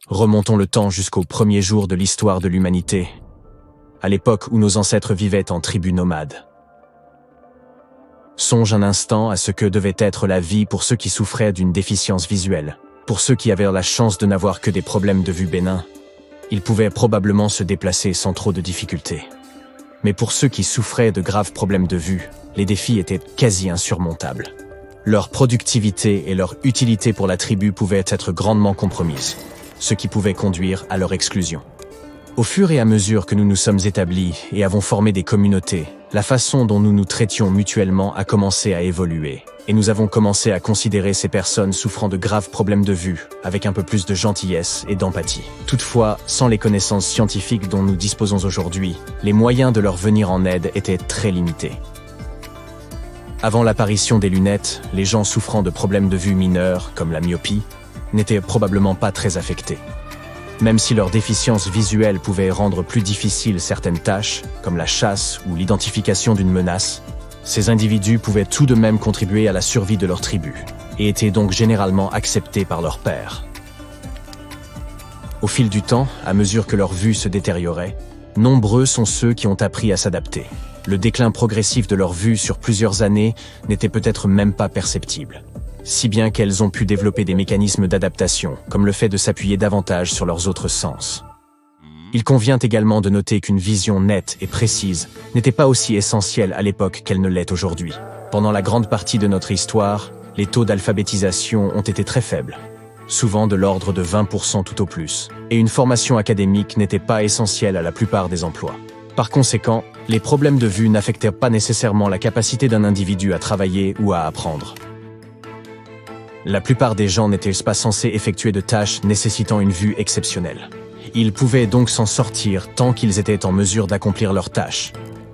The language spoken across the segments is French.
Remontons le temps jusqu'aux premiers jours de l'histoire de l'humanité, à l'époque où nos ancêtres vivaient en tribus nomades. Songe un instant à ce que devait être la vie pour ceux qui souffraient d'une déficience visuelle. Pour ceux qui avaient la chance de n'avoir que des problèmes de vue bénins, ils pouvaient probablement se déplacer sans trop de difficultés. Mais pour ceux qui souffraient de graves problèmes de vue, les défis étaient quasi insurmontables. Leur productivité et leur utilité pour la tribu pouvaient être grandement compromises, ce qui pouvait conduire à leur exclusion. Au fur et à mesure que nous nous sommes établis et avons formé des communautés, la façon dont nous nous traitions mutuellement a commencé à évoluer, et nous avons commencé à considérer ces personnes souffrant de graves problèmes de vue avec un peu plus de gentillesse et d'empathie. Toutefois, sans les connaissances scientifiques dont nous disposons aujourd'hui, les moyens de leur venir en aide étaient très limités. Avant l'apparition des lunettes, les gens souffrant de problèmes de vue mineurs, comme la myopie, n'étaient probablement pas très affectés. Même si leur déficience visuelle pouvait rendre plus difficiles certaines tâches, comme la chasse ou l'identification d'une menace, ces individus pouvaient tout de même contribuer à la survie de leur tribu, et étaient donc généralement acceptés par leurs pairs. Au fil du temps, à mesure que leur vue se détériorait, nombreux sont ceux qui ont appris à s'adapter. Le déclin progressif de leur vue sur plusieurs années n'était peut-être même pas perceptible, si bien qu'elles ont pu développer des mécanismes d'adaptation, comme le fait de s'appuyer davantage sur leurs autres sens. Il convient également de noter qu'une vision nette et précise n'était pas aussi essentielle à l'époque qu'elle ne l'est aujourd'hui. Pendant la grande partie de notre histoire, les taux d'alphabétisation ont été très faibles, souvent de l'ordre de 20% tout au plus, et une formation académique n'était pas essentielle à la plupart des emplois. Par conséquent, les problèmes de vue n'affectaient pas nécessairement la capacité d'un individu à travailler ou à apprendre. La plupart des gens n'étaient pas censés effectuer de tâches nécessitant une vue exceptionnelle. Ils pouvaient donc s'en sortir tant qu'ils étaient en mesure d'accomplir leurs tâches,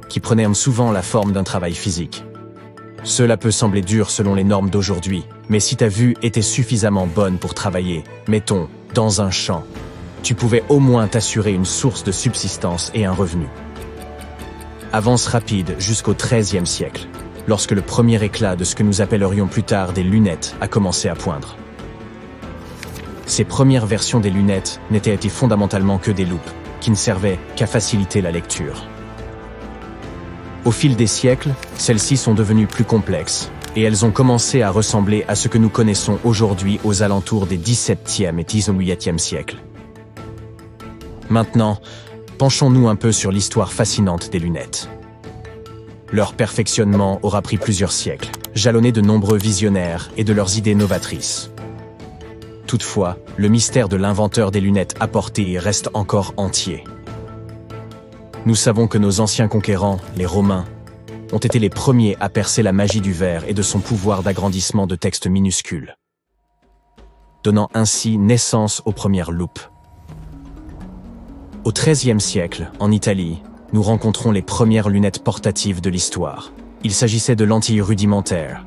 qui prenaient souvent la forme d'un travail physique. Cela peut sembler dur selon les normes d'aujourd'hui, mais si ta vue était suffisamment bonne pour travailler, mettons, dans un champ, tu pouvais au moins t'assurer une source de subsistance et un revenu. Avance rapide jusqu'au XIIIe siècle, lorsque le premier éclat de ce que nous appellerions plus tard des lunettes a commencé à poindre. Ces premières versions des lunettes n'étaient fondamentalement que des loupes, qui ne servaient qu'à faciliter la lecture. Au fil des siècles, celles-ci sont devenues plus complexes, et elles ont commencé à ressembler à ce que nous connaissons aujourd'hui aux alentours des XVIIe et XVIIIe siècles. Maintenant, penchons-nous un peu sur l'histoire fascinante des lunettes. Leur perfectionnement aura pris plusieurs siècles, jalonné de nombreux visionnaires et de leurs idées novatrices. Toutefois, le mystère de l'inventeur des lunettes apportées reste encore entier. Nous savons que nos anciens conquérants, les Romains, ont été les premiers à percer la magie du verre et de son pouvoir d'agrandissement de textes minuscules, donnant ainsi naissance aux premières loupes. Au XIIIe siècle, en Italie, nous rencontrons les premières lunettes portatives de l'histoire. Il s'agissait de lentilles rudimentaires,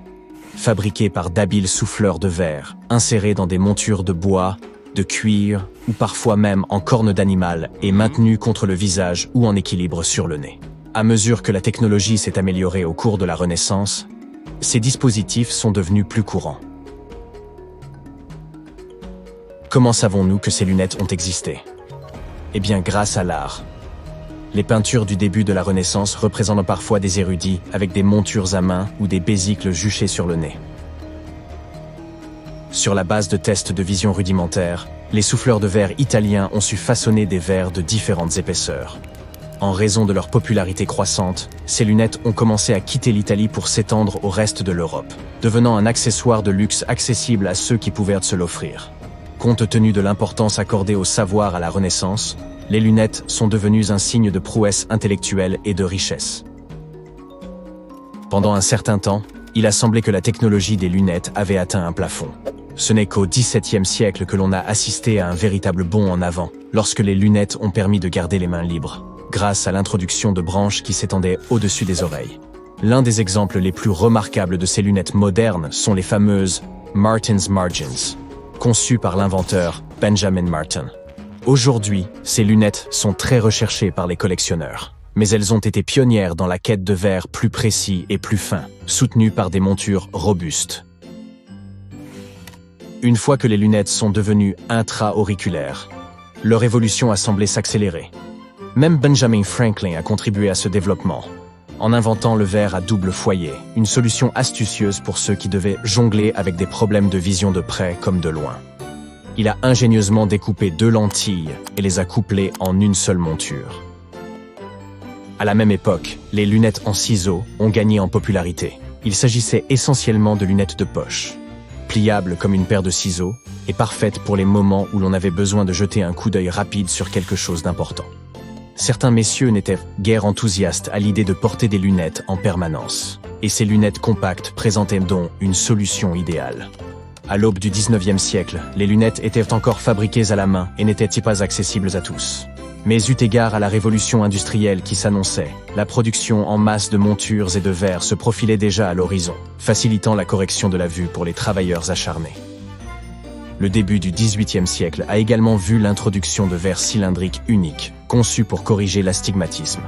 fabriquées par d'habiles souffleurs de verre, insérées dans des montures de bois, de cuir ou parfois même en cornes d'animal et maintenues contre le visage ou en équilibre sur le nez. À mesure que la technologie s'est améliorée au cours de la Renaissance, ces dispositifs sont devenus plus courants. Comment savons-nous que ces lunettes ont existé? Eh bien, grâce à l'art. Les peintures du début de la Renaissance représentent parfois des érudits avec des montures à main ou des besicles juchés sur le nez. Sur la base de tests de vision rudimentaires, les souffleurs de verre italiens ont su façonner des verres de différentes épaisseurs. En raison de leur popularité croissante, ces lunettes ont commencé à quitter l'Italie pour s'étendre au reste de l'Europe, devenant un accessoire de luxe accessible à ceux qui pouvaient se l'offrir. Compte tenu de l'importance accordée au savoir à la Renaissance, les lunettes sont devenues un signe de prouesse intellectuelle et de richesse. Pendant un certain temps, il a semblé que la technologie des lunettes avait atteint un plafond. Ce n'est qu'au XVIIe siècle que l'on a assisté à un véritable bond en avant, lorsque les lunettes ont permis de garder les mains libres, grâce à l'introduction de branches qui s'étendaient au-dessus des oreilles. L'un des exemples les plus remarquables de ces lunettes modernes sont les fameuses Martin's Margins, conçues par l'inventeur Benjamin Martin. Aujourd'hui, ces lunettes sont très recherchées par les collectionneurs, mais elles ont été pionnières dans la quête de verres plus précis et plus fins, soutenues par des montures robustes. Une fois que les lunettes sont devenues intra-auriculaires, leur évolution a semblé s'accélérer. Même Benjamin Franklin a contribué à ce développement, en inventant le verre à double foyer, une solution astucieuse pour ceux qui devaient jongler avec des problèmes de vision de près comme de loin. Il a ingénieusement découpé 2 lentilles et les a couplées en une seule monture. À la même époque, les lunettes en ciseaux ont gagné en popularité. Il s'agissait essentiellement de lunettes de poche, pliables comme une paire de ciseaux et parfaites pour les moments où l'on avait besoin de jeter un coup d'œil rapide sur quelque chose d'important. Certains messieurs n'étaient guère enthousiastes à l'idée de porter des lunettes en permanence, et ces lunettes compactes présentaient donc une solution idéale. À l'aube du 19e siècle, les lunettes étaient encore fabriquées à la main et n'étaient pas accessibles à tous. Mais eu égard à la révolution industrielle qui s'annonçait, la production en masse de montures et de verres se profilait déjà à l'horizon, facilitant la correction de la vue pour les travailleurs acharnés. Le début du XVIIIe siècle a également vu l'introduction de verres cylindriques uniques, conçus pour corriger l'astigmatisme.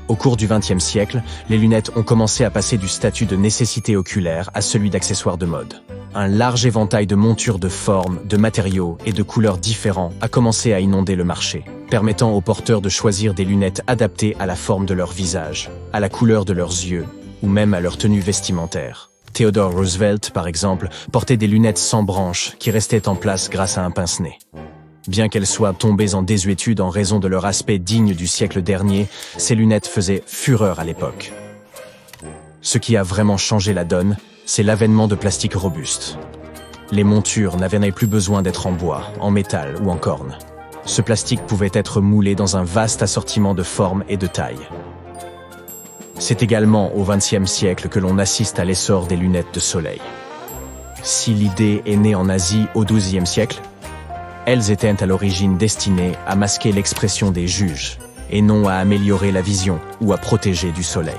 Au cours du XXe siècle, les lunettes ont commencé à passer du statut de nécessité oculaire à celui d'accessoire de mode. Un large éventail de montures de formes, de matériaux et de couleurs différents a commencé à inonder le marché, permettant aux porteurs de choisir des lunettes adaptées à la forme de leur visage, à la couleur de leurs yeux, ou même à leur tenue vestimentaire. Theodore Roosevelt, par exemple, portait des lunettes sans branches qui restaient en place grâce à un pince-nez. Bien qu'elles soient tombées en désuétude en raison de leur aspect digne du siècle dernier, ces lunettes faisaient fureur à l'époque. Ce qui a vraiment changé la donne, c'est l'avènement de plastique robuste. Les montures n'avaient plus besoin d'être en bois, en métal ou en corne. Ce plastique pouvait être moulé dans un vaste assortiment de formes et de tailles. C'est également au XXe siècle que l'on assiste à l'essor des lunettes de soleil. Si l'idée est née en Asie au XIIe siècle, elles étaient à l'origine destinées à masquer l'expression des juges, et non à améliorer la vision ou à protéger du soleil.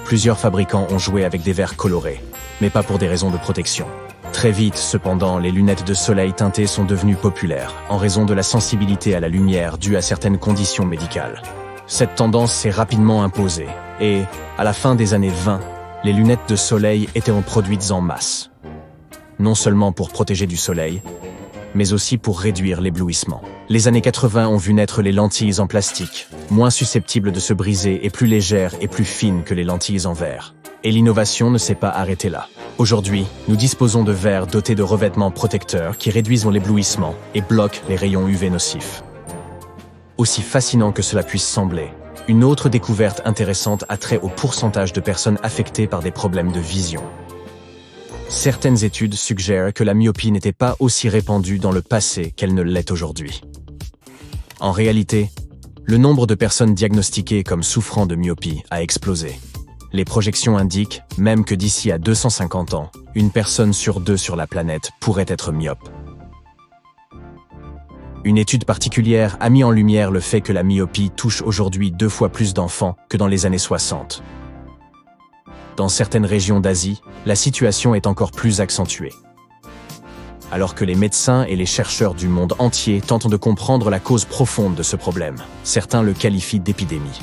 Plusieurs fabricants ont joué avec des verres colorés, mais pas pour des raisons de protection. Très vite, cependant, les lunettes de soleil teintées sont devenues populaires, en raison de la sensibilité à la lumière due à certaines conditions médicales. Cette tendance s'est rapidement imposée, et, à la fin des années 20, les lunettes de soleil étaient produites en masse. Non seulement pour protéger du soleil, mais aussi pour réduire l'éblouissement. Les années 80 ont vu naître les lentilles en plastique, moins susceptibles de se briser et plus légères et plus fines que les lentilles en verre. Et l'innovation ne s'est pas arrêtée là. Aujourd'hui, nous disposons de verres dotés de revêtements protecteurs qui réduisent l'éblouissement et bloquent les rayons UV nocifs. Aussi fascinant que cela puisse sembler, une autre découverte intéressante a trait au pourcentage de personnes affectées par des problèmes de vision. Certaines études suggèrent que la myopie n'était pas aussi répandue dans le passé qu'elle ne l'est aujourd'hui. En réalité, le nombre de personnes diagnostiquées comme souffrant de myopie a explosé. Les projections indiquent même que d'ici à 250 ans, une personne sur 2 sur la planète pourrait être myope. Une étude particulière a mis en lumière le fait que la myopie touche aujourd'hui 2 fois plus d'enfants que dans les années 60. Dans certaines régions d'Asie, la situation est encore plus accentuée. Alors que les médecins et les chercheurs du monde entier tentent de comprendre la cause profonde de ce problème, certains le qualifient d'épidémie.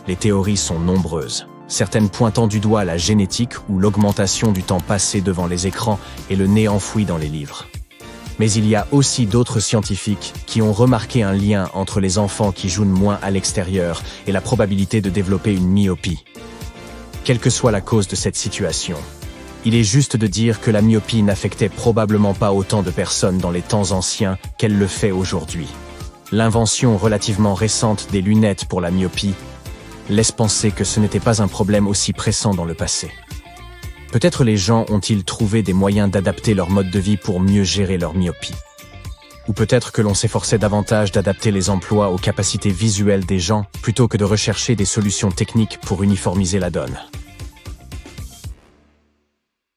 Les théories sont nombreuses, certaines pointant du doigt la génétique ou l'augmentation du temps passé devant les écrans et le nez enfoui dans les livres. Mais il y a aussi d'autres scientifiques qui ont remarqué un lien entre les enfants qui jouent moins à l'extérieur et la probabilité de développer une myopie. Quelle que soit la cause de cette situation, il est juste de dire que la myopie n'affectait probablement pas autant de personnes dans les temps anciens qu'elle le fait aujourd'hui. L'invention relativement récente des lunettes pour la myopie laisse penser que ce n'était pas un problème aussi pressant dans le passé. Peut-être les gens ont-ils trouvé des moyens d'adapter leur mode de vie pour mieux gérer leur myopie. Ou peut-être que l'on s'efforçait davantage d'adapter les emplois aux capacités visuelles des gens plutôt que de rechercher des solutions techniques pour uniformiser la donne.